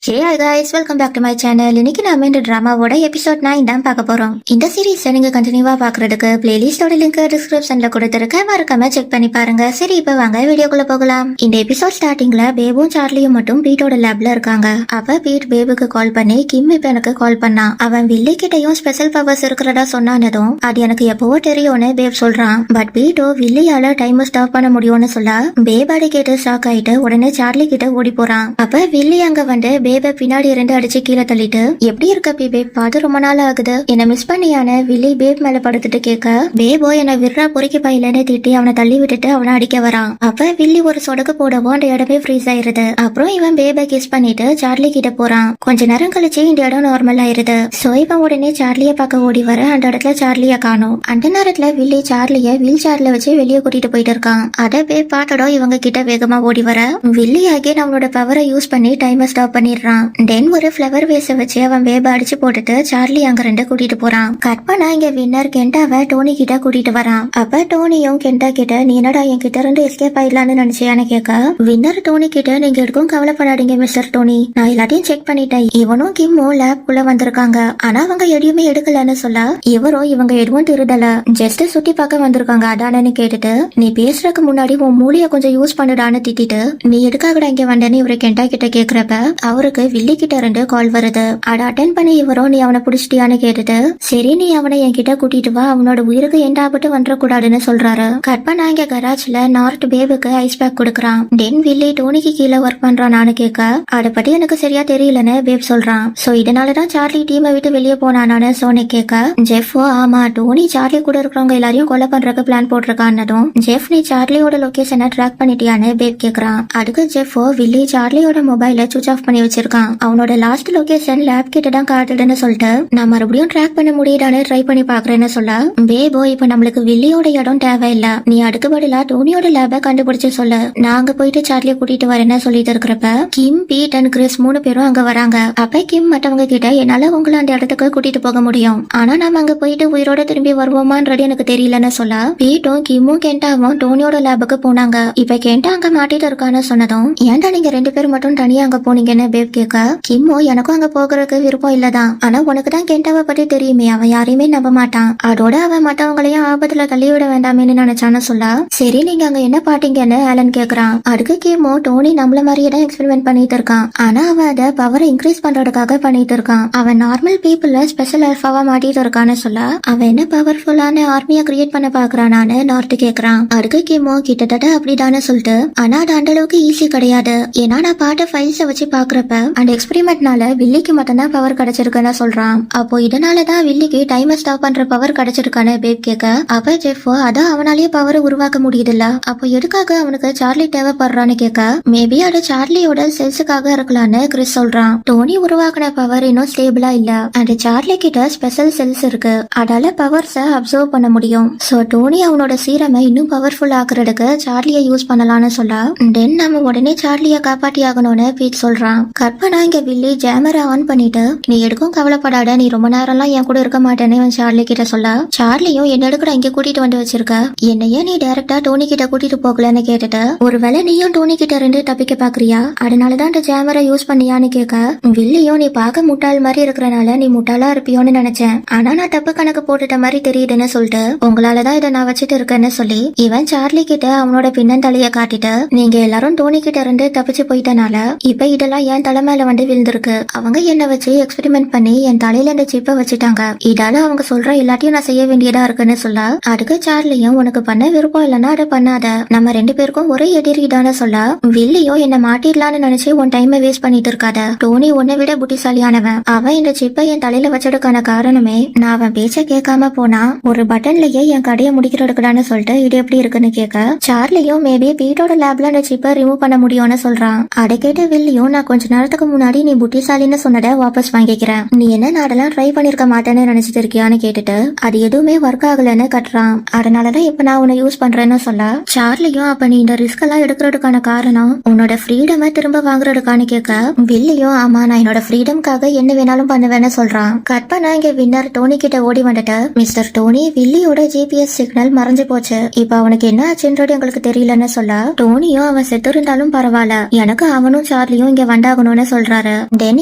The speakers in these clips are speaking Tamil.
Hey guys, welcome back to my channel. இன்னைக்கு நாம இந்த டிராமாவோட எபிசோட் 9 தான் பார்க்க போறோம். இந்த சீரிஸை நீங்க கண்டினியூவா பாக்குறதுக்கு பிளேலிஸ்டோட லிங்க் டிஸ்கிரிப்ஷன்ல கொடுத்திருக்கேன், மறக்காம செக் பண்ணி பாருங்க. சரி, இப்ப வாங்க வீடியோக்குள்ள போகலாம். இந்த எபிசோட் ஸ்டார்டிங்ல பேபும் சார்லியும் மட்டும் பீட்டோட லேப்ல இருக்காங்க. அப்ப பீட் பேபுக்கு கால் பண்ணி கிம் இப்ப எனக்கு கால் பண்ணான். அவன் வில்லி கிட்டையும் ஸ்பெஷல் பவர்ஸ் இருக்கிறதா சொன்னானதும் அது எனக்கு எப்பவோ தெரியும்னு பேப் சொல்றான். பட் பீட்டோ வில்லியால டைம் ஸ்டாப் பண்ண முடியும்னு சொல்ல பேப் அடி கேட்டு ஷாக் ஆயிட்டு உடனே சார்லி கிட்ட ஓடி போறான். அப்ப வில்லி அங்க வந்து பேப பின்னாடி இருந்து அடிச்சு கீழே தள்ளிட்டு, எப்படி இருக்க பேப், பார்த்து ரொம்ப நாள் ஆகுது, என்ன மிஸ் பண்ணியான வில்லி பேப் மேல படுத்துட்டு கேட்க, பேபோ என்ன விர்ரா பொறுக்கி பையிலன்னு திட்டி அவனை தள்ளி விட்டுட்டு அவனை அடிக்க வரான். அப்ப வில்லி ஒரு சொடக்கு போடவும் அந்த இடமே ஃப்ரீஸ் ஆயிருது. அப்புறம் இவன் பேப கிஸ் பண்ணிட்டு சார்லி கிட்ட போறான். கொஞ்ச நேரம் கழிச்சு இந்த இடம் நார்மல் ஆயிருது. சோ இவன் உடனே சார்லிய பார்க்க ஓடி வர அந்த இடத்துல சார்லிய காணும். அந்த நேரத்துல வில்லி சார்லிய வீல் சேர்ல வச்சு வெளியே கூட்டிட்டு போயிட்டு இருக்கான். அத பேப் பார்த்தோட இவங்க கிட்ட வேகமா ஓடி வர வில்லி அகைன் அவனோட பவரை யூஸ் பண்ணி டைமை ஸ்டாப் பண்ணிடுறான். தென் ஒரு ஃபிளவர் வேஸ வச்சு அவன் பேப அடிச்சு போட்டுட்டு சார்லி அங்க ரெண்டு கூட்டிட்டு போறான். கட் பண்ணா இங்க வின்னர் கெண்டாவை டோனி கிட்ட கூட்டிட்டு வரான். அப்ப டோனியும் கெண்டா கிட்ட, நீ என்னடா என் கிட்ட இருந்து எஸ்கேப் ஆயிடலான்னு நினைச்சியான்னு கேட்க, வின்னர் டோனி கிட்ட, நீங்க எதுக்கும் கவலைப்படாதீங்க மிஸ்டர் டோனி, நான் எல்லாத்தையும் செக் பண்ணிட்டேன், இவனும் கிம்மும் லேப்குள்ள வந்திருக்காங்க, ஆனா அவங்க எதையுமே எடுக்கலன்னு சொல்ல, இவரும் இவங்க எதுவும் திருடல, ஜஸ்ட் சுத்தி பார்க்க வந்திருக்காங்க அதானு கேட்டுட்டு, நீ பேசுறதுக்கு முன்னாடி உன் மூளைய கொஞ்சம் யூஸ் பண்ணுடான்னு திட்டிட்டு, நீ எதுக்காகடா இங்க வந்தேன்னு இவரு கெண்டா கிட்ட கேக்குறப்ப அவருக்கு வில்லி கிட்ட இருந்து கால் வருது. அட அட்டென்ட் பண்ணி இவரும், நீ அவனை புடிச்சிட்டியான்னு கேட்டுட்டு, சரி நீ அவனை என்கிட்ட கூட்டிட்டு வா, அவனோட உயிருக்கு எந்த ஆபத்து வந்துடக்கூடாதுன்னு சொல்றாரு. கட் பண்ணா இங்க கராஜ்ல நார்த் பேபுக்கு ஐஸ் பேக் கொடுக்கறான். தென் வில்லி டோனிக்கு கீழே ஒர்க் பண்றான்னு கேட்க, அதை பத்தி எனக்கு சரியா தெரியலன்னு பேப் சொல்றான். சோ இதனாலதான் சார்லி டீமை விட்டு வெளியே போனானு சோனி கேட்க, ஜெஃபோ ஆமா டோனி சார்லி கூட இருக்கிறவங்க எல்லாரையும் கொலை பண்றதுக்கு பிளான் போட்டிருக்கான்னதும், ஜெஃப் நீ சார்லியோட லொகேஷனை ட்ராக் பண்ணிட்டியான்னு பேப் கேக்குறான். அதுக்கு ஜெஃபோ, வில்லி சார்லியோட மொபைல சுவிச் ஆஃப் பண்ணி வச்சிருக்கான், அவனோட லாஸ்ட் லொகேஷன் லேப் கிட்ட தான் காட்டுதுன்னு சொல்லிட்டு நான் மறுபடியும் ட்ராக் பண்ண முடியுதான்னு ட்ரை பண்ணி பாக்குறேன்னு சொல்ல, பேபோ இப்ப நம்மளுக்கு வில்லியோட இடம் தேவையில்லை, நீ அதுக்கு பதிலா டோனியோட லேப கண்டுபிடிச்சு சொல்லு, நாங்க போயிட்டு சார்லிய கூட்டிட்டு வரேன்னு சொல்லிட்டு இருக்கிறப்ப கிம், பீட் அண்ட் கிறிஸ் 3 பேரும் அங்க வராங்க. அப்ப கிம் மற்றவங்க கிட்ட, என்னால உங்களை அந்த இடத்துக்கு கூட்டிட்டு போக முடியும், ஆனா நாம அங்க போயிட்டு உயிரோட திரும்பி வருவோமான்றது எனக்கு தெரியலன்னு சொல்ல, பீட்டும் கிம்மும் கெண்டாவும் டோனியோட லேபுக்கு போனாங்க. இப்ப கெண்டா அங்க மாட்டிட்டு இருக்கான்னு சொன்னதும், ஏன்டா நீங்க 2 பேர் மட்டும் தனியா அங்க போனீங்கன்னு பேப் கேட்க, கிம்மோ எனக்கும் அங்க போகிறதுக்கு விருப்பம் இல்லதான், ஆனா உனக்கு தான் கெண்டாவை பத்தி தெரியுமே, அவன் யாரையுமே நம்ப மாட்டான், அதோட அவன் மற்றவங்களையும் ஆபத்துல தள்ளிவிட வேண்டாமேன்னு நினைச்சான்னு சொல்ல, சரி நீங்க அங்க என்ன பாட்டீங்கன்னு ஆலன் கேக்குறான். அதுக்கு கிம்மோ, டோனி நம்மள மாதிரியே தான் எக்ஸ்பெரிமெண்ட் பண்ணிட்டு இருக்கான், ஆனா அவன் அதை பவரை இன்க்ரீஸ் பண்றதுக்காக பண்ணிட்டு இருக்கான், அவன் நார்மல் பீப்புள ஸ்பெஷல் அல்ஃபாவா மாட்டிட்டு இருக்கான்னு சொல்ல, அவன் என்ன பவர்ஃபுல்லான ஆர்மியா கிரியேட் பண்ண பாக்குறானு நார்த் கேக்குறான். அதுக்கு கிம்மோ, கிட்டத்தட்ட அப்படிதானே சொல்லிட்டு, ஆனா அது அந்த அளவுக்கு ஈஸி கிடையாது, ஏன்னா நான் பாட்ட ஃபைல்ஸ வச்சு பாக்குறப்ப அந்த எக்ஸ்பெரிமெண்ட்னால வில்லிக்கு மட்டும்தான் பவர் கிடைச்சிருக்குன்னு சொல்றான். அப்போ இதனாலதான் வில்லிக்கு டைமை ஸ்டாப் பண்ற பவர் கிடைச்சிருக்கான்னு பேப் கேட்க, அப்ப ஜெஃபோ, அதான் அவனாலேயே பவரை உருவாக்க முடியுதுல்ல, அப்போ எதுக்காக அவனுக்கு சார்லி தேவைப்படுறான்னு கேட்க, மேபி அது சார்லியோட செல்ஸுக்காக இருக்கலாம்னு கிறிஸ் சொல்றான். டோனி உருவாக்குன பவர் இன்னும் ஸ்டேபிளா இல்ல, அந்த சார்லி கிட்ட ஸ்பெஷல் செல்ஸ் இருக்கு, அதால பவர்ஸ அப்சர்வ் பண்ண முடியும், சோ டோனி அவனோட சீரமை இன்னும் பவர்ஃபுல் ஆக்குறதுக்கு சார்லிய யூஸ் பண்ணலாம்னு சொல்ல, தென் நம்ம உடனே சார்லிய காப்பாத்தி ஆகணும்னு பீட் சொல்றான். கற்பனா இங்க வில்லி ஜேமரை ஆன் பண்ணிட்டு, நீ எதுக்கும் கவலைப்படாத, நீ ரொம்ப நேரம்லாம் என் கூட இருக்க மாட்டேன்னு சார்லி கிட்ட சொல்ல, சார்லியும் என்ன எடுக்கிற இங்க கூட்டிட்டு வந்து வச்சிருக்க, என்னையே நீ டைரக்டா டோனி கிட்ட கூட்டிட்டு போகலன்னு கேட்டுட்டு, ஒருவேளை நீயும் டோனி கிட்ட இருந்து தப்பிக்க பாக்குறியா, அதனாலதான் அந்த ஜேமரை யூஸ் பண்ணியான்னு கேட்க, வில்லியும் நீ பார்க்க முட்டாள் மாதிரி இருக்கிறனால நீ முட்டாளா இருப்பியோன்னு நினைச்சேன், ஆனா நான் தப்பு கணக்கு போட்டுட்ட மாதிரி தெரியுதுன்னு சொல்லிட்டு உங்களாலதான் இதை நான் வச்சுட்டு இருக்கேன்னு சொல்லி இவன் சார்லி கிட்ட அவனோட பின்னந்தலைய காட்டிட்டு, நீங்க எல்லாரும் டோனி கிட்ட இருந்து தப்பிச்சு போயிட்டனால இப்ப இதெல்லாம் என் தலைமையில வந்து விழுந்திருக்கு, அவங்க என்ன வச்சு எக்ஸ்பெரிமெண்ட் பண்ணி என் தலையில இந்த சிப்பை வச்சுட்டாங்க, இதால அவங்க சொல்ற எல்லாத்தையும் நான் செய்ய வேண்டியதா இருக்குன்னு சொல்ல, அதுக்கு சார்லியும், உனக்கு பண்ண விருப்பம் இல்லைன்னா அதை பண்ணாத, நம்ம 2 பேருக்கும் ஒரே எதிரிதான்னு சொல்ல, வில்லியும் என்ன மாட்டிடலான்னு நினைச்சு உன் டைமை வேஸ்ட் பண்ணிட்டு இருக்காத, டோனி உன்னை விட புத்திசாலியானவன், அவன் இந்த சிப்பை என் தலையில வச்சதுக்கான காரணமே நான் அவன் பேச்ச கேட்காம போனா ஒரு பட்டன்லயே என் கடையை முடிக்கிறதுக்குதான்னு சொல்லிட்டு இது எப்படி இருக்குன்னு கேட்க, சார்லியும் மேபி பீட்டோட லேப்ல அந்த சிப்பை ரிமூவ் பண்ண முடியும்னு சொல்றான். அதை கேட்டு வில்லியும், நான் கொஞ்ச நேரத்துக்கு முன்னாடி நீ புத்திசாலின்னு சொன்னதை வாபஸ் வாங்கிக்கிறேன், நீ என்ன நாடெல்லாம் ட்ரை பண்ணிருக்க மாட்டேன்னு நினைச்சிட்டு இருக்கியான்னு கேட்டுட்டு அது எதுவுமே ஒர்க் ஆகலன்னு கட்டுறான், அதனாலதான் இப்ப நான் உன்னை யூஸ் பண்றேன்னு சொல்ல, சார்லியும், அப்ப நீ இந்த ரிஸ்க் எல்லாம் எடுக்கிறதுக்கான காரணம் உன்னோட ஃப்ரீடமை திரும்ப வாங்குறதுக்கானு கேட்க, வில்லியும், ஆமா நான் என்னோட ஃப்ரீடம்காக என்ன வேணாலும் பண்ணுவேன்னு சொல்றான். கற்பனா இங்க வின்னர் டோனி கிட்ட ஓடி வந்துட்டு, மிஸ்டர் டோனி, வில்லியோட ஜிபிஎஸ் சிக்னல் மறைஞ்சு போச்சு, இப்ப அவனுக்கு என்ன ஆச்சுன்றது எங்களுக்கு தெரியலன்னு சொல்ல, டோனியும் அவன் செத்து இருந்தாலும் பரவாயில்ல, எனக்கு அவனும் சார்லியும் இங்க வந்தாகணும்னு போகணும்னு சொல்றாரு. தென்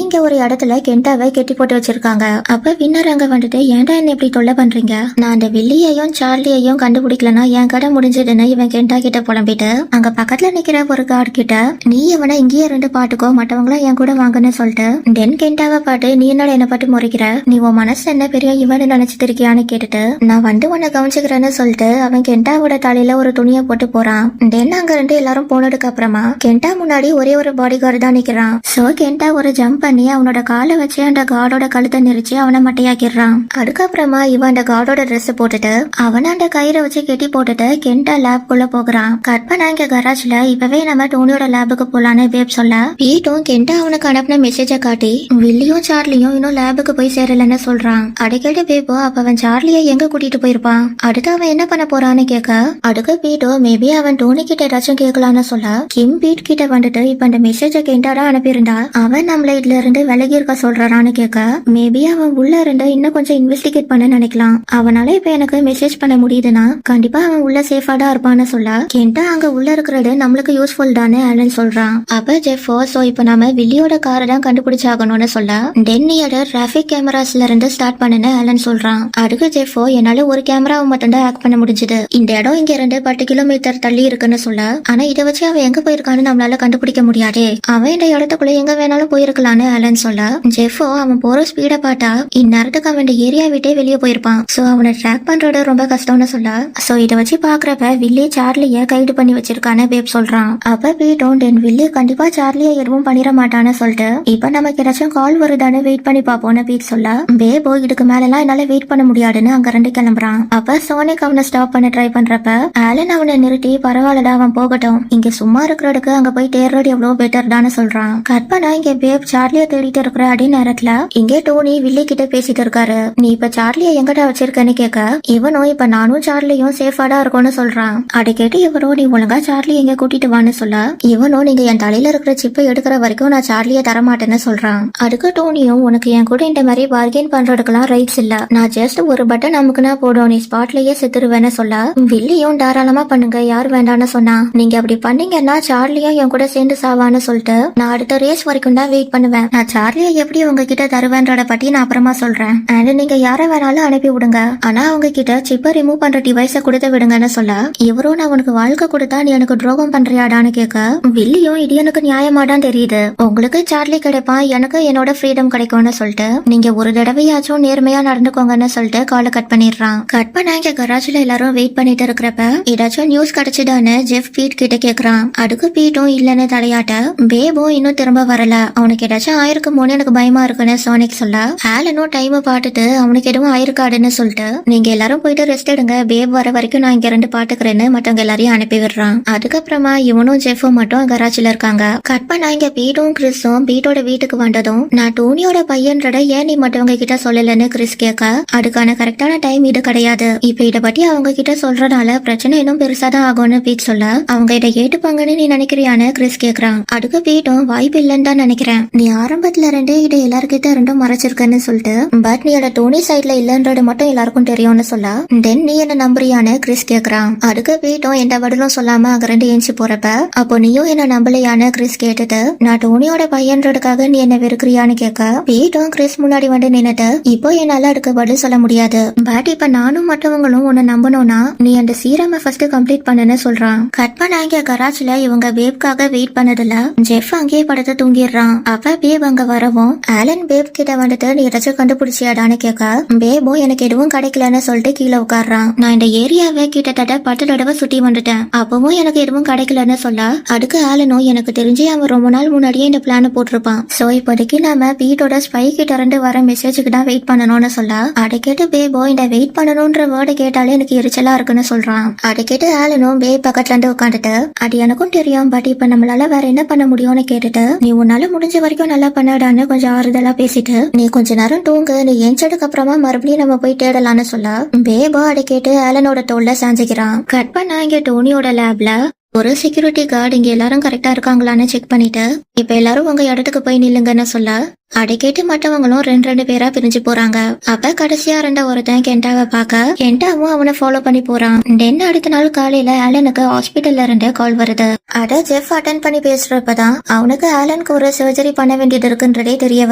இங்க ஒரு இடத்துல கெண்டாவை கெட்டி போட்டு வச்சிருக்காங்க. அப்ப வின்னர் அங்க வந்துட்டு ஏன்டா என்ன இப்படி தொல்லை பண்றீங்க, நான் அந்த வில்லியையும் சார்லியையும் கண்டுபிடிக்கலன்னா என் கடை முடிஞ்சதுன்னு இவன் கெண்டா கிட்ட புலம்பிட்டு அங்க பக்கத்துல நிக்கிற ஒரு கார்டு கிட்ட நீ இவனை இங்கேயே ரெண்டு பாட்டுக்கோ மற்றவங்களா என் கூட வாங்கன்னு சொல்லிட்டு தென் கெண்டாவை பாட்டு நீ என்னோட என்ன பாட்டு முறைக்கிற, நீ உன் மனசு என்ன பெரிய இவனு நினைச்சிட்டு இருக்கியான்னு கேட்டுட்டு நான் வந்து உன்னை கவனிச்சுக்கிறேன்னு சொல்லிட்டு அவன் கெண்டாவோட தலையில ஒரு துணியை போட்டு போறான். தென் அங்க ரெண்டு எல்லாரும் போனதுக்கு அப்புறமா கெண்டா முன்னாடி ஒரே ஒரு பாடி கார்டு தான் நிக்கிறான். சோ கெண்டா ஒரு ஜம்ப் பண்ணி அவனோட காலை வச்சு அந்த கார்டோட கழுத்தை நெரிச்சு அவனை மட்டையாக்கிடுறான். அதுக்கப்புறமா இவன் அந்த கார்டோட ட்ரெஸ் போட்டுட்டு அவனை அந்த கயிறை வச்சு கெட்டி போட்டுட்டு கெண்டா லேப் குள்ள போகிறான். கற்பனா இங்க கராஜ்ல இப்பவே நம்ம டோனியோட லேபுக்கு போலான்னு வேப் சொல்ல வீட்டும் கெண்டா அவனுக்கு அனுப்பின மெசேஜ காட்டி வில்லியும் சார்லியும் இன்னும் லேபுக்கு போய் சேரலன்னு சொல்றான். அடிக்கடி வேப்போ அப்ப அவன் சார்லியை எங்க கூட்டிட்டு போயிருப்பான், அடுத்து அவன் என்ன பண்ண போறான்னு கேட்க அடுக்கு பீட்டோ மேபி அவன் டோனி கிட்ட ஏதாச்சும் கேட்கலான்னு சொல்ல கிம் பீட் கிட்ட வந்துட்டு இப்ப அந்த மெசேஜ கெண்டாடா அனுப்பியிருந்தா அவன் நம்மள இதுல இருந்து விலகி இருக்க சொல்றான்னு கேட்க மேபி அவன் உள்ள இருந்து இன்னும் கொஞ்சம் இன்வெஸ்டிகேட் பண்ண நினைக்கலாம், அவனால இப்ப எனக்கு மெசேஜ் பண்ண முடியுதுன்னா கண்டிப்பா அவன் உள்ள சேஃபாடா இருப்பான்னு சொல்ல கெண்டா அங்க உள்ள இருக்கிறது நம்மளுக்கு யூஸ்ஃபுல் தானே ஆலன் சொல்றான். அப்ப ஜெஃபோ சோ இப்ப நம்ம வில்லியோட காரை தான் கண்டுபிடிச்சாகணும்னு சொல்ல டென்னியோட டிராபிக் கேமராஸ்ல இருந்து ஸ்டார்ட் பண்ணுன்னு ஆலன் சொல்றான். அதுக்கு ஜெஃபோ என்னால ஒரு கேமராவை மட்டும் தான் ஆக்ட் பண்ண முடிஞ்சது, இந்த இடம் இங்க இருந்து 10 கிலோமீட்டர் தள்ளி இருக்குன்னு சொல்ல ஆனா இதை வச்சு அவன் எங்க போயிருக்கான்னு நம்மளால கண்டுபிடிக்க முடியாதே, அவன் இந்த இடத்துக்குள்ள எங்க வேணாலும் போயிருக்கலான்னு ஆலன் சொல்ல ஜெஃபோ அவன் போற ஸ்பீட பார்த்தா இந்நேரத்துக்கு அவன் ஏரியா விட்டே வெளியே போயிருப்பான், சோ அவனை ட்ராக் பண்றது ரொம்ப கஷ்டம்னு சொல்ல சோ இதை வச்சு பாக்குறப்ப வில்லி சார்லிய கைது பண்ணி வச்சிருக்கான்னு பேப் சொல்றான். அப்ப பீட்டும் டென் வில்லி கண்டிப்பா சார்லிய எதுவும் பண்ணிட மாட்டான்னு சொல்லிட்டு இப்ப நமக்கு ஏதாச்சும் கால் வருதான்னு வெயிட் பண்ணி பாப்போம்னு பீட் சொல்ல பேபோ இதுக்கு மேலாம் என்னால வெயிட் பண்ண முடியாதுன்னு அங்க ரெண்டு கிளம்புறான். அப்ப சோனிக் அவனை ஸ்டாப் பண்ண ட்ரை பண்றப்ப ஆலன் அவனை நிறுத்தி பரவாயில்லடா அவன் போகட்டும், இங்க சும்மா இருக்கிறதுக்கு அங்க போய் தேர்றது எவ்வளவு பெட்டர் தான்னு சொல்றான். கற்பனா இங்க பேப் சார்லிய தேடிட்டு இருக்கிற அதே நேரத்துல இங்கே டோனி வில்லி கிட்ட பேசிட்டு இருக்காரு. நீ இப்ப சார்லிய எங்கடா வச்சிருக்கன்னு கேட்க இவனும் இப்ப நானும் சார்லியும் சேஃபாடா இருக்கும்னு சொல்றான். அதை கேட்டு இவரும் நீ ஒழுங்கா சார்லி எங்க கூட்டிட்டு வான்னு சொல்ல இவனும் நீங்க என் தலையில இருக்கிற சிப்பை எடுக்கிற வரைக்கும் நான் சார்லிய தரமாட்டேன்னு சொல்றான். அதுக்கு டோனியும் உனக்கு என் கூட இந்த மாதிரி பார்கெயின் பண்றதுக்கெல்லாம் ரைட்ஸ் இல்ல, நான் ஜஸ்ட் ஒரு பட்டன் அமுக்குனா போடும் நீ ஸ்பாட்லயே செத்துருவேன்னு சொல்ல வில்லியும் தாராளமா பண்ணுங்க யார் வேண்டான்னு சொன்னா நீங்க அப்படி பண்ணீங்கன்னா சார்லியும் என் கூட சேர்ந்து சாவான்னு சொல்லிட்டு நான் அடுத்த ரேஸ் வரைக்கும் தான் வெயிட் பண்ணுவேன், நான் சார்லியை எப்படி உங்ககிட்ட தருவேன்றத பத்தி நான் அப்புறமா சொல்றேன், அண்ட் நீங்க யார வேணாலும் அனுப்பி விடுங்க ஆனா அவங்க கிட்ட சிப்பை ரிமூவ் பண்ற டிவைஸ கொடுத்து விடுங்கன்னு சொல்ல இவரும் நான் உனக்கு வாழ்க்கை கொடுத்தா நீ எனக்கு துரோகம் பண்றியாடான்னு கேட்க வில்லியும் இது எனக்கு நியாயமாதான் தெரியுது, உங்களுக்கு சார்லி கிடைப்பான் எனக்கு என்னோட ஃப்ரீடம் கிடைக்கும்னு சொல்லிட்டு நீங்க ஒரு தடவையாச்சும் நேர்மையா நடந்துக்கோங்கன்னு சொல்லிட்டு காலை கட் பண்ணிடுறான். கட் பண்ண இங்க கராஜ்ல எல்லாரும் வெயிட் பண்ணிட்டு இருக்கிறப்ப ஏதாச்சும் நியூஸ் கிடைச்சுதான்னு ஜெஃப் பீட் கிட்ட கேக்குறான். அதுக்கு பீட்டும் இல்லன்னு தலையாட்ட பேபோ இன்னும் திரும்ப வரல, அவனுக்கு ஏதாச்சும் ஆயிருக்குமோன்னு எனக்கு பயமா இருக்குன்னு சோனிக் சொல்ல ஆலனும் டைம் பார்த்துட்டு அவனுக்கு எதுவும் ஆயிருக்காடுன்னு சொல்லிட்டு நீங்க எல்லாரும் போயிட்டு ரெஸ்ட் எடுங்க, பேப் வர வரைக்கும் நான் இங்க இருந்து பாத்துக்கிறேன்னு மத்தவங்க எல்லாரையும் அனுப்பி விடுறான். அதுக்கப்புறமா இவனும் ஜெஃபும் மட்டும் கராஜ்ல இருக்காங்க. கட் பண்ண இங்க பீட்டும் கிறிஸும் பீட்டோட வீட்டுக்கு வந்ததும் நான் டோனியோட பையன்றத ஏன் நீ மற்றவங்க கிட்ட சொல்லலன்னு கிறிஸ் கேட்க அதுக்கான கரெக்டான டைம் இது கிடையாது, இப்ப இத பத்தி அவங்க கிட்ட சொல்றதால பிரச்சனை இன்னும் பெருசா தான் ஆகும்னு பீட் சொல்ல அவங்க இதை ஏற்றுப்பாங்கன்னு நீ நினைக்கிறியான்னு கிறிஸ் கேக்குறான். அதுக்கு பீட்டும் வாய்ப்பு இல்லன்னு தான் நினைக்கிறேன், நீ ஆரம்பத்துல இருந்தே இதை எல்லார்கிட்ட ரெண்டும் மறைச்சிருக்கன்னு சொல்லிட்டு பட் நீ அத டோனி சைட்ல இல்லன்றது மட்டும் எல்லாருக்கும் தெரியும்னு சொல்ல தென் நீ என்ன நம்புறியான்னு கிறிஸ் கேக்குறான். அதுக்கு பீட்டும் எந்த பதிலும் சொல்லாம அங்க ரெண்டு ஏஞ்சி போறப்ப அப்போ நீயும் என்ன நம்பலையான்னு கிறிஸ் கேட்டுட்டு நான் டோனியோட பையன்றதுக்காக நீ என்ன வெறுக்கிறியான்னு கேட்க பீட்டும் கிறிஸ் முன்னாடி வந்து நின்னுட்டு இப்போ என்னால அதுக்கு பதில் சொல்ல முடியாது, பட் இப்ப நானும் மற்றவங்களும் உன்னை நம்பணும்னா நீ அந்த சீரமை ஃபர்ஸ்ட் கம்ப்ளீட் பண்ணுன்னு சொல்றான். கட் பண்ண இங்க கராச்சில இவங்க பேப்காக வெயிட் பண்ணதுல ஜெஃப் அங்கேயே படுத்து தூங்கிடுறான். அப்ப பேப் அங்க வரவும் ஆலன் பேப் கிட்ட வந்துட்டு நீ ஏதாச்சும் கண்டுபிடிச்சியாடான்னு கேட்க பேபோ எனக்கு எதுவும் கிடைக்கலன்னு சொல்லிட்டு கீழே உட்கார்றான். நான் இந்த ஏரியாவை கிட்டத்தட்ட 10 தடவை சுத்தி வந்துட்டேன் அப்பவும் எனக்கு எதுவும் கிடைக்கலன்னு சொல்ல அதுக்கு ஆலனும் எனக்கு தெரிஞ்சு அவன் ரொம்ப நாள் முன்னாடியே இந்த பிளான் போட்டிருப்பான், சோ இப்போதைக்கு நாம வீட்டோட ஸ்பை கிட்ட இருந்து வர மெசேஜுக்கு தான் வெயிட் பண்ணணும்னு சொல்ல அதை கேட்டு பேபோ இந்த வெயிட் பண்ணணும்ன்ற வேர்டை கேட்டாலே எனக்கு எரிச்சலா இருக்குன்னு சொல்றான். அதை கேட்டு ஆலனும் பேப் பக்கத்துல இருந்து உட்காந்துட்டு அது எனக்கும் தெரியும் பட் இப்ப நம்மளால வேற என்ன பண்ண முடியும்னு கேட்டுட்டு நீ உன்னால முடிஞ்ச வரைக்கும் நல்லா பண்ணடான்னு கொஞ்சம் ஆறுதலா பேசிட்டு நீ கொஞ்ச நேரம் தூங்கு, நீ எஞ்சதுக்கு அப்புறமா மறுபடியும் நம்ம போய் தேடலான்னு சொல்ல பேபோ அதை கேட்டு ஆலனோட தோல்ல சாஞ்சிக்கிறான். கட் பண்ண இங்க டோனியோட லேப்ல ஒரு செக்யூரிட்டி கார்டு இங்க எல்லாரும் கரெக்டா இருக்காங்களான்னு செக் பண்ணிட்டு இப்ப எல்லாரும் உங்க இடத்துக்கு போய் நில்லுங்கன்னு சொல்ல அதை கேட்டு மற்றவங்களும் ரெண்டு பேரா பிரிஞ்சு போறாங்க. அப்ப கடைசியா இருந்த ஒருத்தன் கெண்டாவை பார்க்க கெண்டாவும் அவனை ஃபாலோ பண்ணி போறான். தென் அடுத்த நாள் காலையில ஆலனுக்கு ஹாஸ்பிட்டல்ல இருந்து கால் வருது. அத ஜெஃப் அட்டன் பண்ணி பேசுறப்பதான் அவனுக்கு ஆலனுக்கு ஒரு சர்ஜரி பண்ண வேண்டியது இருக்குன்றதே தெரிய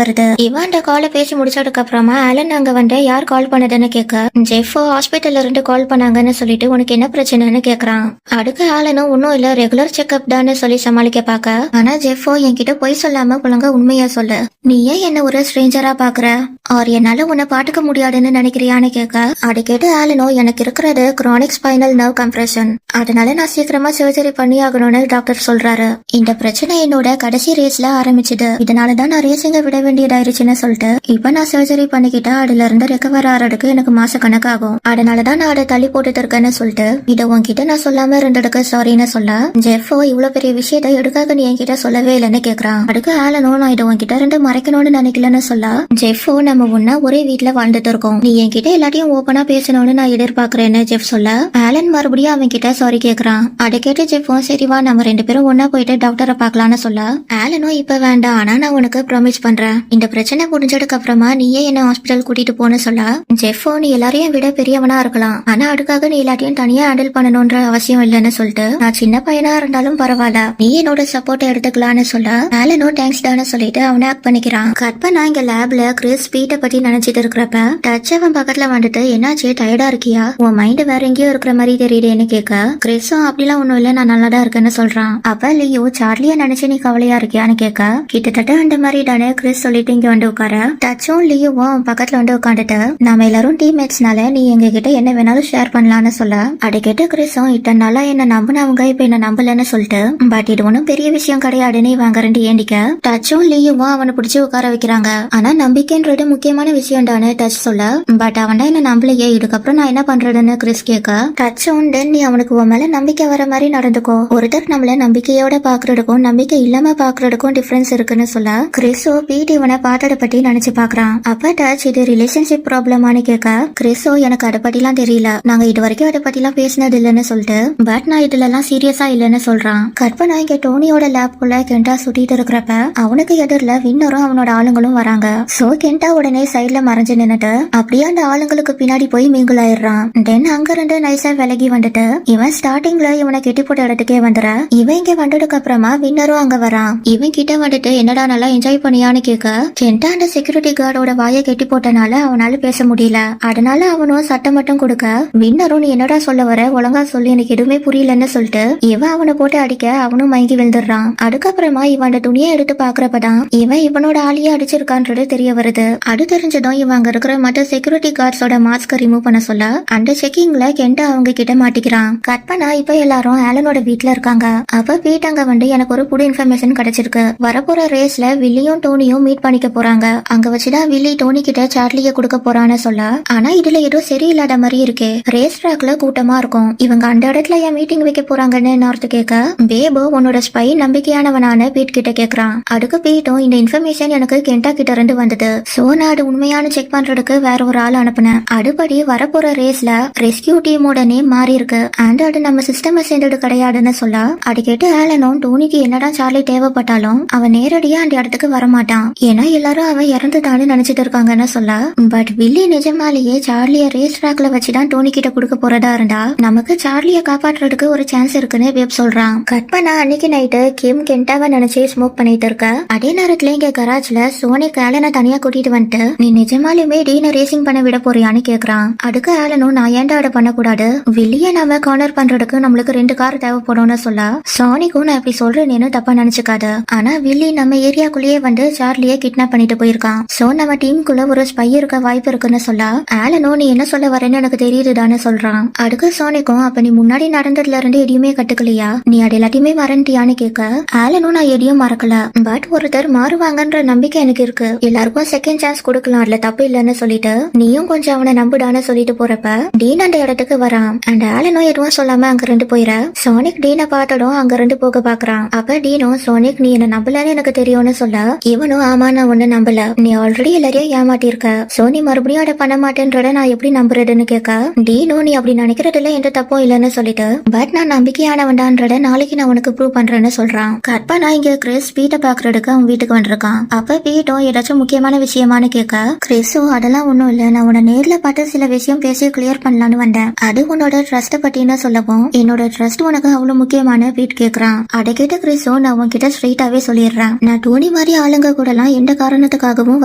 வருது. இவன் அந்த காலை பேசி முடிச்சதுக்கு அப்புறமா ஆலன் அங்க வந்து யார் கால் பண்ணதுன்னு கேட்க ஜெஃப் ஹாஸ்பிட்டல்ல இருந்து கால் பண்ணாங்கன்னு சொல்லிட்டு உனக்கு என்ன பிரச்சனைன்னு கேக்குறான். அதுக்கு ஆலனும் ஒன்னும் இல்ல ரெகுலர் செக்அப் தான் சொல்லி சமாளிக்க பாக்க ஆனா ஜெஃபோ என்கிட்ட பொய் சொல்லாம ஒழுங்கா உண்மையா சொல்லு, நீ ஏன் என்ன ஒரு ஸ்ட்ரேஞ்சரா பாக்குற ஆர் என்னால உன்னை பாட்டுக்க முடியாதுன்னு நினைக்கிறியான்னு கேட்க அதை கேட்டு ஆலனோ எனக்கு இருக்கிறது கிரானிக் ஸ்பைனல் நர்வ் கம்ப்ரெஷன், அதனால நான் சீக்கிரமா சர்ஜரி பண்ணி ஆகணும்னு டாக்டர் சொல்றாரு. இந்த பிரச்சனை என்னோட கடைசி ரேஸ்ல ஆரம்பிச்சது, இதனாலதான் நான் ரேசிங்க விட வேண்டியதாயிருச்சுன்னு சொல்லிட்டு இப்ப நான் சர்ஜரி பண்ணிக்கிட்டா அதுல இருந்து ரெக்கவர் ஆறதுக்கு எனக்கு மாச கணக்காகும், அதனாலதான் நான் அதை தள்ளி போட்டுட்டு இருக்கேன்னு சொல்லிட்டு இதை உன்கிட்ட நான் சொல்லாம இருந்ததுக்கு சாரின்னு சொல்ல ஜெஃபோ இவ்வளவு பெரிய விஷயத்த எதுக்காக நீ என்கிட்ட சொல்லவே இல்லைன்னு கேக்குறான். அதுக்கு ஆலனோ நான் இதை உன்கிட்ட இருந்து மறைக்கணும்னு நினைக்கலன்னு சொல்ல ஜெஃபோ நம்ம ஒன்னா ஒரே வீட்டுல வாழ்ந்துட்டு இருக்கோம், நீ என்கிட்ட எல்லாத்தையும் ஓபனா பேசணும்னு நான் எதிர்பார்க்கறேன்னு ஜெஃப் சொல்ல ஆலன் மறுபடியும் அவன் கிட்ட சாரி கேக்குறான். அதை கேட்டு ஜெஃபோ சரிவா நம்ம ரெண்டு பேரும் ஒன்னா போயிட்டு டாக்டரை பாக்கலாம்னு சொல்ல ஆலனும் இப்ப வேண்டாம் ஆனா நான் உனக்கு ப்ராமிஸ் பண்றேன் இந்த பிரச்சனை முடிஞ்சதுக்கு அப்புறமா நீயே என்ன ஹாஸ்பிட்டல் கூட்டிட்டு போன்னு சொல்ல ஜெஃபோ நீ எல்லாரையும் விட பெரியவனா இருக்கலாம் ஆனா அதுக்காக நீ எல்லாத்தையும் தனியா ஹேண்டில் பண்ணணும்ன்ற அவசியம் இல்லைன்னு சொல்லிட்டு நான் சின்ன பையனா இருந்தாலும் பரவாயில்ல நீ என்னோட சப்போர்ட் எடுத்துக்கலாம்னு சொல்ல ஆலனோ தேங்க்ஸ் தான்னு சொல்லிட்டு அவனை ஆக்ட் பண்ணிக்கிறான். கற்பனா இங்க லேப்ல கிறிஸ் பீட்டை பத்தி நினைச்சிட்டு இருக்கிறப்ப டச் அவன் பக்கத்துல வந்துட்டு என்னாச்சு டயர்டா இருக்கியா உன் மைண்ட் வேற எங்கேயோ இருக்கிற மாதிரி தெரியுதுன்னு கேட்க கிறிஸும் அப்படிலாம் ஒண்ணும் இல்ல நான் நல்லாதான் இருக்கேன்னு சொல்றான். அப்ப லியோ சார்லியா நினைச்சு நீ கவலையா இருக்கியான்னு கேட்க கிட்டத்தட்ட அந்த மாதிரி தானே கிறிஸ் சொல்லிட்டு இங்க வந்து உட்கார டச்சும் லியோவும் அவன் பக்கத்துல வந்து உட்காந்துட்டு நாம எல்லாரும் டீம்மேட்ஸ்னால நீ எங்க கிட்ட என்ன வேணாலும் ஷேர் பண்ணலாம்னு சொல்ல அதை கேட்டு கிறிஸும் இத்தனை நாளா என்ன நம்பினவங்க இப்ப என்ன நம்பலன்னு சொல்லிட்டு பட் இது ஒன்னும் பெரிய விஷயம் கிடையாதுன்னு இவங்க ரெண்டு ஏண்டிக்க டச்சும் லியோவும் அவனை பிடிச்சி உட்கார வைக்கிறாங்க. ஆனா நம்பிக்கைன்றது முக்கியமான விஷயம் தானே டச் சொல்ல பட் அவன் தான் என்ன நம்பலையே இதுக்கப்புறம் நான் என்ன பண்றதுன்னு கிறிஸ் கேட்க டச்சும் தென் நீ அவனுக்கு உன் மேல நம்பிக்கை வர மாதிரி நடந்துக்கோ, ஒருத்தர் நம்மள நம்பிக்கையோட பாக்குறதுக்கும் நம்பிக்கை இல்லாம பாக்குறதுக்கும் டிஃபரன்ஸ் இருக்குன்னு சொல்ல கிறிஸோ பீட் இவனை பார்த்ததை பத்தி நினைச்சு பாக்குறான். அப்ப டச் இது ரிலேஷன்ஷிப் ப்ராப்ளமானு கேட்க கிறிஸோ எனக்கு அதை பத்தி எல்லாம் தெரியல நாங்க இது வரைக்கும் அதை பத்தி எல்லாம் பேசினது இல்லன்னு சொல்லிட்டு பட் நான் இதுல எல்லாம் சீரியஸா இல்லன்னு சொல்றான். கற்பனா இங்க டோனியோட லேப்குள்ள கெண்டா சுட்டிட்டு இருக்கிறப்ப அவனுக்கு எதிரில வின்னரும் அவனோட ஆளுங்களும் வராங்க. சோ கெண்டா உடனே சைட்ல மறைஞ்சு நின்னுட்டு அப்படியே அந்த ஆளுங்களுக்கு பின்னாடி போய் மிங்கிள் ஆயிடுறான். தென் அங்க இருந்து நைஸா விலகி வந்துட்டு இவன் ஸ்டார்டிங்ல இவனை கெட்டி போட்ட இடத்துக்கே வந்துற இவன் இங்க வந்ததுக்கு அப்புறமா வின்னரும் அங்க வரான். இவன் கிட்ட வந்துட்டு என்னடா நல்லா என்ஜாய் பண்ணியான்னு கேட்க கெண்டா அந்த செக்யூரிட்டி கார்டோட வாயை கெட்டி போட்டனால அவனால பேச முடியல, அதனால அவனும் சட்டம் மட்டும் கொடுக்க வின்னரும் நீ என்னடா சொல்ல வர ஒழுங்கா சொல்லி எனக்கு எதுவுமே புரியலன்னு சொல்லிட்டு இவன் அவனை போட்டு அடிக்க அவனும் மயங்கி விழுந்துடுறான். அதுக்கப்புறமா இவன் அந்த துணியை எடுத்து பாக்குறப்பதான் இவன் இவனோட ஆளியே அடிச்சிருக்கான்றது தெரிய வருது. அது தெரிஞ்சதும் இவன் அங்க இருக்கிற மற்ற செக்யூரிட்டி கார்ட்ஸோட மாஸ்க ரிமூவ் பண்ண சொல்ல அந்த செக்கிங்ல கெண்டா அவங்க கிட்ட மாட்டிக்கிறான். கற்பனா இப்ப எல்லாரும் ஆலனோட வீட்ல இருக்காங்க. அப்ப பீட் அங்க வந்து எனக்கு ஒரு புது இன்ஃபர்மேஷன் கிடைச்சிருக்கு, வரப்போற ரேஸ்ல வில்லியும் டோனியும் மீட் பண்ணிக்க போறாங்க, அங்க வச்சுதான் வில்லி டோனி கிட்ட சார்லிய கொடுக்க போறான்னு சொல்ல ஆனா இதுல ஏதோ சரியில்லாத மாதிரி இருக்கே, ரேஸ் ட்ராக்ல கூட்டமா இருக்கும் இவங்க அந்த இடத்துல ஏன் மீட்டிங் வைக்க போறாங்கன்னு நார்த்து கேட்க பேபோ உன்னோட ஸ்பை நம்பிக்கையானவனான பீட் கிட்ட கேக்குறான். அதுக்கு பீட்டும் இந்த இன்ஃபர்மேஷன் எனக்கு கெண்டா கிட்ட இருந்து வந்தது, சோ நான் அது உண்மையான செக் பண்றதுக்கு வேற ஒரு ஆள் அனுப்புனேன், அதுபடி வரப்போற ரேஸ்ல ரெஸ்கியூ டீமோட நேம் மாறி இருக்கு அண்ட் அது நம்ம சிஸ்டம் சேர்ந்தது கிடையாதுன்னு சொல்ல அது கேட்டு ஆலனும் டோனிக்கு என்னடா சார்லி தேவைப்பட்டாலும் அவன் நேரடியா அந்த இடத்துக்கு வரமாட்டான் ஏன்னா எல்லாரும் அவன் இறந்துட்டான்னு நினைச்சிட்டு இருக்காங்கன்னு சொல்ல பட் வில்லி நிஜமாலேயே சார்லிய ரேஸ் ட்ராக்ல வச்சுதான் டோனி கிட்ட கொடுக்க போறதா இருந்தா நமக்கு சார்லிய காப்பாற்றுறதுக்கு ஒரு சான்ஸ் இருக்குன்னு வெப் சொல்றான். கற்பனா அன்னைக்கு நைட்டு கிம் கெண்டாவை நினைச்சு ஸ்மோக் பண்ணிட்டு இருக்க அதே நேரத்துல இங்க கராஜ்ல சோனிக் ஆலனை தனியா கூட்டிட்டு வந்துட்டு நீ நிஜமாலுமே டீனை ரேசிங் பண்ண விட போறியான்னு கேக்குறான். அதுக்கு ஆலனும் நான் ஏன்டா அதை பண்ணக்கூடாது, வில்லிய நாம கார்னர் பண்றதுக்கு நம்மளுக்கு 2 கார் தேவைப்படும்னு சொல்ல சோனிக்கும் நான் இப்படி சொல்றேன்னு தப்பா நினைச்சுக்காது, ஆனா வில்லி நம்ம ஏரியாக்குள்ளேயே வந்து சார்லிய கிட்னாப் பண்ணிட்டு போயிருக்கான், சோ நம்ம டீமுக்குள்ள ஒரு ஸ்பை இருக்க வாய்ப்பு இருக்குன்னு சொல்ல ஆலனும் நீ என்ன சொல்ல வரேன்னு எனக்கு தெரியுதுதான்னு சொல்றான். அதுக்கு சோனிக்கும் அப்ப நீ முன்னாடி நடந்ததுல இருந்து எதையுமே கட்டுக்கலையா, நீ அது எல்லாத்தையுமே மறந்துட்டியான்னு கேட்க ஆலனும் நான் எதையும் மறக்கல பட் ஒருத்தர் மாறுவாங்கன்ற நம்பிக்கை எனக்கு இருக்கு, எல்லாருக்கும் செகண்ட் சான்ஸ் கொடுக்கலாம் அதுல தப்பு இல்லன்னு சொல்லிட்டு நீயும் கொஞ்சம் அவனை நம்புடான்னு சொல்லிட்டு போறப்ப டீன் அந்த இடத்துக்கு வரான் அண்ட் ஆலனும் எதுவும் சொல்லாம அங்க இருந்து போயிட சோனிக் டீனை பார்த்ததும் அங்க இருந்து போக பாக்குறான். அப்ப டீனும் சோனிக் நீ என்ன நம்பலன்னு எனக்கு தெரியும்னு சொல்ல இவனும் ஆமா நான் ஒண்ணு நம்பல, நீ ஆல்ரெடி எல்லாரையும் ஏமாட்டி இருக்க, சோ நீ மறுபடியும் அதை பண்ண மாட்டேன்றத நான் எப்படி நம்புறதுன்னு கேட்க டீனும் நீ அப்படி நினைக்கிறதுல எந்த தப்பும் இல்லன்னு சொல்லிட்டு பட் நான் நம்பிக்கையானவன்டான்றத நாளைக்கு நான் உனக்கு ப்ரூவ் பண்றேன்னு சொல்றான். கற்பனா இங்க கிறிஸ் வீட்டை பாக்குறதுக்கு அவன் வீட்டுக்கு வந்திருக்கான். அப்ப அப்ப பீட்டும் ஏதாச்சும் முக்கியமான விஷயமானு கேட்க கிறிஸும் அதெல்லாம் ஒண்ணும் இல்ல, நான் உன்னை நேர்ல பார்த்து சில விஷயம் பேசி கிளியர் பண்ணலான்னு வந்தேன். அது உன்னோட ட்ரஸ்ட் பத்தின்னு சொல்லவும் என்னோட ட்ரஸ்ட் உனக்கு அவ்வளவு முக்கியமான பீட் கேக்குறான். அதை கேட்ட கிறிஸும் நான் உன்கிட்ட ஸ்ட்ரெயிட்டாவே சொல்லிடுறேன், நான் டோனி மாதிரி ஆளுங்க கூட எல்லாம் எந்த காரணத்துக்காகவும்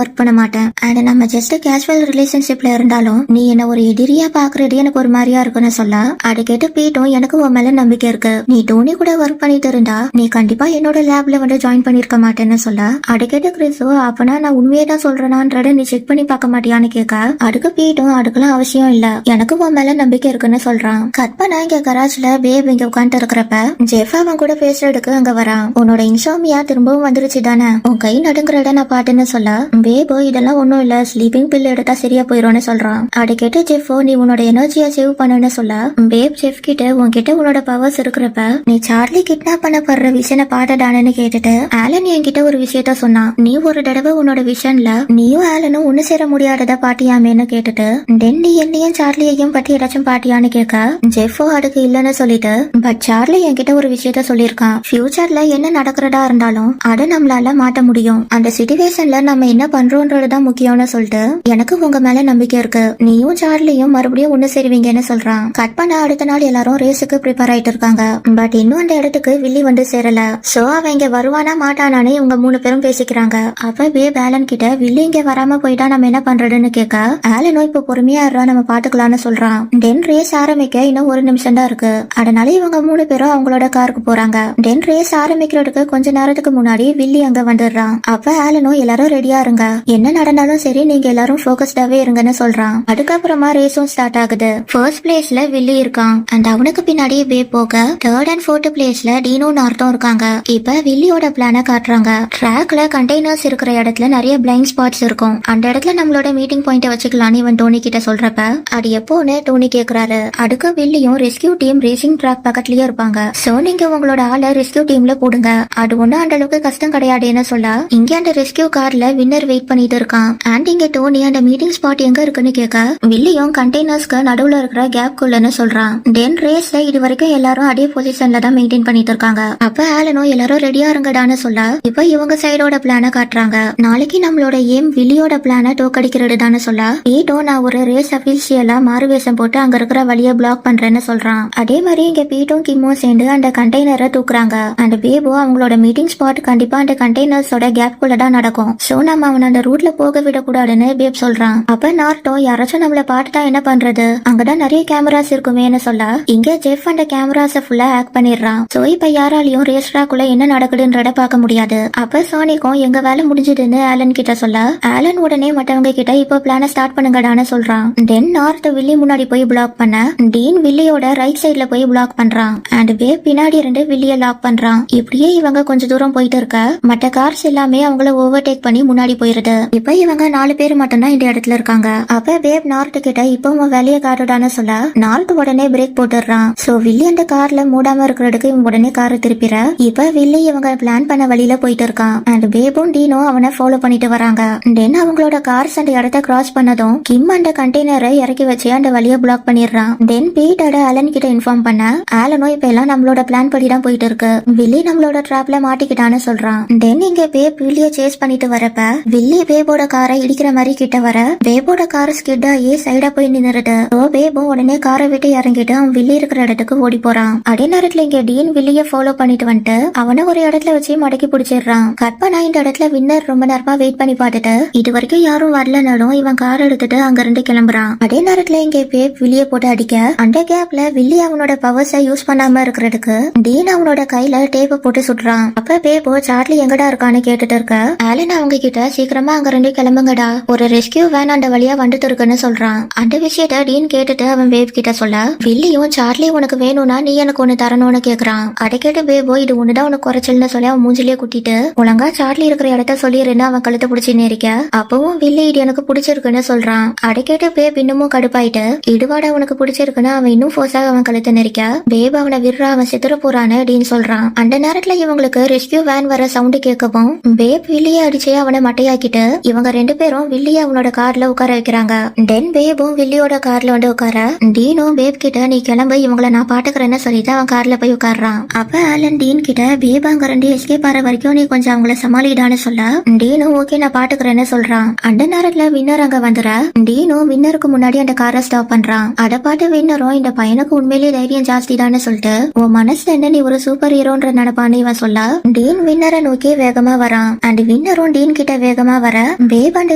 ஒர்க் பண்ண மாட்டேன். அண்ட் நம்ம ஜஸ்ட் கேஷுவல் ரிலேஷன்ஷிப்ல இருந்தாலும் நீ என்ன ஒரு எதிரியா பாக்குறது எனக்கு ஒரு மாதிரியா இருக்குன்னு சொல்ல அதை கேட்டு பீட்டும் எனக்கு உன் மேல நம்பிக்கை இருக்கு, நீ டோனி கூட ஒர்க் பண்ணிட்டு இருந்தா நீ கண்டிப்பா என்னோட லேப்ல வந்து ஜாயின் பண்ணிருக்க மாட்டேன்னு சொல்ல அதை கேட்டு கிறிஸோ அப்பனா நான் உண்மையே தான் சொல்றேனான்றத நீ செக் பண்ணி பார்க்க மாட்டியான்னு கேட்க அதுக்கு பீட்டும் அதுக்கெல்லாம் அவசியம் இல்ல, எனக்கு உன் மேல நம்பிக்கை இருக்குன்னு சொல்றான். கற்பனா இங்க கராஜ்ல பேப் இங்க உட்காந்து இருக்கிறப்ப ஜெஃப் அவன் கூட பேசுறதுக்கு அங்க வரான். உன்னோட இன்சோமியா திரும்பவும் வந்துருச்சு தானே, உன் கை நடுங்குறத நான் பாட்டுன்னு சொல்ல பேபோ இதெல்லாம் ஒண்ணும் இல்ல, ஸ்லீப்பிங் பில் எடுத்தா சரியா போயிரும்னு சொல்றான். அதை கேட்டு ஜெஃபோ நீ உன்னோட எனர்ஜியை சேவ் பண்ணுன்னு சொல்ல பேப் ஜெஃப் கிட்ட உன்கிட்ட உன்னோட பவர்ஸ் இருக்கிறப்ப நீ சார்லி கிட்னாப் பண்ணப்படுற விஷயனை பாட்டடானு கேட்டுட்டு ஆலன் என்கிட்ட ஒரு விஷயத்த சொன்னான், நீ ஒரு தடவை உன்னோட விஷன்ல நீயும் ஆலனும் ஒண்ணு சேர முடியாதத பாட்டியாமேன்னு கேட்டுட்டு தென் நீ என்னையும் சார்லியையும் பத்தி ஏதாச்சும் பாட்டியான்னு கேட்க ஜெஃபோ அதுக்கு இல்லன்னு சொல்லிட்டு பட் சார்லி என்கிட்ட ஒரு விஷயத்த சொல்லியிருக்கான், ஃபியூச்சர்ல என்ன நடக்கிறதா இருந்தாலும் அதை நம்மளால மாட்ட முடியும், அந்த சிச்சுவேஷன்ல நம்ம என்ன பண்றோம்ன்றதுதான் முக்கியம்னு சொல்லிட்டு எனக்கு உங்க மேல நம்பிக்கை இருக்கு, நீயும் சார்லியும் மறுபடியும் ஒண்ணு சேருவீங்கன்னு சொல்றான். கட் பண்ண அடுத்த நாள் எல்லாரும் ரேஸுக்கு ப்ரிப்பேர் ஆயிட்டு இருக்காங்க. பட் இன்னும் அந்த இடத்துக்கு வில்லி வந்து சேரல. சோ அவன் இங்க வருவானா மாட்டானானே இவங்க 3 பேரும் பேசிக்கிறாங்க. அப்ப பேப் ஆலன் கிட்ட வில்லி இங்க வராம போயிட்டா நம்ம என்ன பண்றதுன்னு கேட்க ஆலனும் இப்ப பொறுமையா இருறா நம்ம பாத்துக்கலாம்னு சொல்றான். தென் ரேஸ் ஆரம்பிக்க இன்னும் 1 நிமிஷம் தான் இருக்கு. அதனால இவங்க 3 பேரும் அவங்களோட காருக்கு போறாங்க. தென் ரேஸ் ஆரம்பிக்கிறதுக்கு கொஞ்ச நேரத்துக்கு முன்னாடி வில்லி அங்க வந்துடுறான். அப்ப ஆலனும் எல்லாரும் ரெடியா இருங்க, என்ன நடந்தாலும் சரி நீங்க எல்லாரும் போக்கஸ்டாவே இருங்கன்னு சொல்றான். அதுக்கப்புறமா ரேஸும் ஸ்டார்ட் ஆகுது. ஃபர்ஸ்ட் பிளேஸ்ல வில்லி இருக்கான் அண்ட் அவனுக்கு பின்னாடி பேப் போக 3rd and 4th பிளேஸ்ல டீனோ நார்த்தும் இருக்காங்க. இப்ப வில்லியோட பிளான காட்டுறாங்க. ட்ராக்ல கண்டெய்னர்ஸ் இருக்கிற இடத்துல நிறைய பிளைண்ட் ஸ்பாட்ஸ் இருக்கும், அந்த இடத்துல நம்மளோட மீட்டிங் பாயிண்ட வச்சுக்கலான்னு இவன் டோனி கிட்ட சொல்றப்ப அது எப்போன்னு டோனி கேக்குறாரு. அதுக்கு வில்லியும் ரெஸ்கியூ டீம் ரேசிங் ட்ராக் பக்கத்துலயே இருப்பாங்க, சோ நீங்க உங்களோட ஆளை ரெஸ்கியூ டீம்ல போடுங்க, அது ஒன்னும் அந்த அளவுக்கு கஷ்டம் கிடையாதுன்னு சொல்ல இங்க அந்த ரெஸ்கியூ கார்ல வின்னர் வெயிட் பண்ணிட்டு இருக்கான். அண்ட் இங்க டோனி அந்த மீட்டிங் ஸ்பாட் எங்க இருக்குன்னு கேட்க வில்லியும் கண்டெய்னர்ஸ்க்கு நடுவுல இருக்கிற கேப் குள்ளன்னு சொல்றான். தென் ரேஸ்ல இது வரைக்கும் எல்லாரும் அதே பொசிஷன்ல தான் மெயின்டைன் பண்ணிட்டு இருக்காங்க. அப்ப ஆலனும் எல்லாரும் ரெடியா இருங்கடான்னு சொல்ல இப்ப இவங்க சைடோட பிளான காட்டுறாங்க. நாளைக்கு நம்மளோட ஏம் வில்லியோட பிளான தோக்கடிக்கிறது தானு சொல்ல பீட்டோ நான் ஒரு ரேஸ் அபிஷியலா மாறுவேஷம் போட்டு அங்க இருக்கிற வழியை பிளாக் பண்றேன்னு சொல்றான். அதே மாதிரி இங்க பீட்டும் கிம்மும் சேர்ந்து அந்த கண்டெய்னரை தூக்குறாங்க. அந்த பேபோ அவங்களோட மீட்டிங் ஸ்பாட் கண்டிப்பா அந்த கண்டெய்னர்ஸோட கேப் குள்ள தான் நடக்கும், சோ நம்ம அவன் அந்த ரூட்ல போக விடக்கூடாதுன்னு பேப் சொல்றான். அப்ப நார்த்தோ யாராச்சும் நம்மள பார்த்துட்டா என்ன பண்றது, அங்கதான் நிறைய கேமராஸ் இருக்குமேன்னு சொல்ல இங்க ஜெஃப் அந்த கேமராஸ ஃபுல்லா ஹேக் பண்ணிடுறான். சோ இப்ப யாராலையும் ரேஸ் ட்ராக்குள்ள என்ன நடக்குதுன்றத பார்க்க முடியாது. அப்ப சோனிக்கும் எங்க வேலை முடிஞ்சதுன்னு ஆலன் கிட்ட சொல்ல ஆலன் உடனே மற்றவங்க கிட்ட இப்ப பிளான ஸ்டார்ட் பண்ணுங்கடான்னு சொல்றான். தென் நார்த் வில்லி முன்னாடி போய் பிளாக் பண்ண டீன் வில்லியோட ரைட் சைட்ல போய் பிளாக் பண்றான் அண்ட் பேப் பின்னாடி இருந்து வில்லிய லாக் பண்றான். இப்படியே இவங்க கொஞ்ச தூரம் போயிட்டு இருக்க மற்ற கார்ஸ் எல்லாமே அவங்கள ஓவர்டேக் பண்ணி முன்னாடி போயிருது. இப்ப இவங்க 4 பேர் மட்டும்தான் இந்த இடத்துல இருக்காங்க. அப்ப பேப் நார்த் கிட்ட இப்ப உன் வேலையை காட்டுடான்னு சொல்ல நார்த் உடனே பிரேக் போட்டுறான். சோ வில்லி அந்த கார்ல மூடாம இருக்கிறதுக்கு இவங்க உடனே காரை திருப்பிற இப்ப வில்லி இவங்க பிளான் பண்ண வழியில போயிட்டு இருக்கான் அண்ட் பேபும் டீனோ அவனை ஃபாலோ பண்ணிட்டு வராங்க. தென் அவங்களோட கார்ஸ் அந்த இடத்த கிராஸ் பண்ணதும் கிம் அந்த கண்டெய்னரை இறக்கி வச்சு அந்த வழியை பிளாக் பண்ணிடுறான். தென் பீட்டோட ஆலன் கிட்ட இன்ஃபார்ம் பண்ண ஆலனும் இப்ப எல்லாம் நம்மளோட பிளான் படி தான் போயிட்டு இருக்கு, வில்லி நம்மளோட டிராப்ல மாட்டிக்கிட்டான்னு சொல்றான். தென் இங்க பேப் வில்லிய சேஸ் பண்ணிட்டு வரப்ப வில்லி பேபோட காரை இடிக்கிற மாதிரி கிட்ட வர பேபோட கார் ஸ்கிட் ஆகி சைடா போய் நின்னுருது. பேபோ உடனே காரை விட்டு இறங்கிட்டு அவன் வில்லி இருக்கிற இடத்துக்கு ஓடி போறான். அதே நேரத்துல இங்க டீன் வில்லிய ஃபாலோ பண்ணிட்டு வந்துட்டு அவனை ஒரு இடத்துல வச்சு மடக்கி பிடிச்சிடுறான். கற்பனா இந்த இடத்துல வின்னர் ரொம்ப நேரமா வெயிட் பண்ணி பார்த்துட்டு இது வரைக்கும் யாரும் வரலனாலும் இவன் கார் எடுத்துட்டு அங்க இருந்து கிளம்புறான். அதே நேரத்துல இங்க பேப் வில்லிய போட்டு அடிக்க அந்த கேப்ல வில்லி அவனோட பவர்ஸை யூஸ் பண்ணாம இருக்கிறதுக்கு டீன் அவனோட கையில டேப்ப போட்டு சுடுறான். அப்ப பேபோ சார்லி எங்கடா இருக்கான்னு கேட்டுட்டு இருக்க ஆலன் அவங்க கிட்ட சீக்கிரமா அங்க இருந்து கிளம்புங்கடா, ஒரு ரெஸ்கியூ வேன் அந்த வழியா வந்துட்டு இருக்குன்னு சொல்றான். அந்த விஷயத்த டீன் கேட்டுட்டு அவன் பேப் கிட்ட சொல்ல வில்லியும் சார்லி உனக்கு வேணும்னா நீ எனக்கு ஒண்ணு தரணும்னு கேக்குறான். அதை கேட்டு பேபோ இது ஒண்ணுதான் உனக்கு குறைச்சல்னு சொல்லி அவன் மூஞ்சிலே குட்டிட்டு ஒழுங்கா சார்லி இருக்கிற இடத்த சொல்லிருன்னு அவன் கழுத்தை பிடிச்சி நேரிக்க அப்பவும் வில்லி இது எனக்கு பிடிச்சிருக்குன்னு சொல்றான். அதை கேட்டு பேப் இன்னமும் கடுப்பாயிட்டு இடுவாட உனக்கு பிடிச்சிருக்குன்னு அவன் இன்னும் ஃபோர்ஸாக அவன் கழுத்தை நெரிக்க பேப் அவனை விடுற அவன் சித்திர போறான்னு டீன் சொல்றான். அந்த நேரத்துல இவங்களுக்கு ரெஸ்கியூ வேன் வர சவுண்ட் கேட்கவும் பேப் வில்லிய அடிச்சு அவனை மட்டையாக்கிட்டு இவங்க 2 பேரும் வில்லிய அவனோட கார்ல உட்கார வைக்கிறாங்க. தென் பேபும் வில்லியோட கார்ல வந்து உட்கார டீனும் பேப் கிட்ட நீ கிளம்பு இவங்களை நான் பாட்டுக்கிறேன்னு சொல்லிட்டு அவன் கார்ல போய் உட்காடுறான். அப்ப ஆலன் டீன் கிட்ட பேப் அங்க 2 எஸ்கேப் ஆற வரைக்கும் நீ கொஞ்சம் அவங்கள சமாளிடான்னு சொல்ல சொல்ல டீனும் ஓகே நான் பாத்துக்கிறேன்னு சொல்றான். அந்த நேரத்துல வின்னர் அங்க வந்துற டீனும் வின்னருக்கு முன்னாடி அந்த காரை ஸ்டாப் பண்றான். அத பார்த்து வின்னரும் இந்த பையனுக்கு உண்மையிலேயே தைரியம் ஜாஸ்தி தான்னு சொல்லிட்டு உன் மனசுல என்ன நீ ஒரு சூப்பர் ஹீரோன்ற நினைப்பான்னு இவன் சொல்ல டீன் வின்னரை நோக்கி வேகமா வரான். அண்ட் வின்னரும் டீன் கிட்ட வேகமா வர பேப் அந்த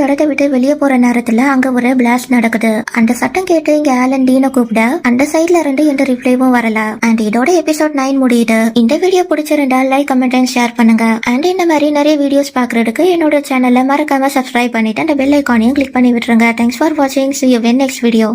இடத்தை விட்டு வெளியே போற நேரத்துல அங்க ஒரு பிளாஸ்ட் நடக்குது. அந்த சட்டம் கேட்டு இங்க ஆலன் டீனை கூப்பிட அந்த சைட்ல இருந்து எந்த ரிப்ளைவும் வரல. அண்ட் இதோட எபிசோட் 9 முடியுது. இந்த வீடியோ பிடிச்சிருந்தா லைக் கமெண்ட் அண்ட் ஷேர் பண்ணுங்க. அண்ட் இந்த மாதிரி நிறைய வீடியோஸ் பாக்குறதுக்கு என்னோட சேனலை மறக்காம சப்ஸ்கிரைப் பண்ணிட்டு அந்த பெல் ஐக்கானையும் கிளிக் பண்ணி விட்டுருங்க. தேங்க்ஸ் ஃபார் வாட்சிங். See you in next video.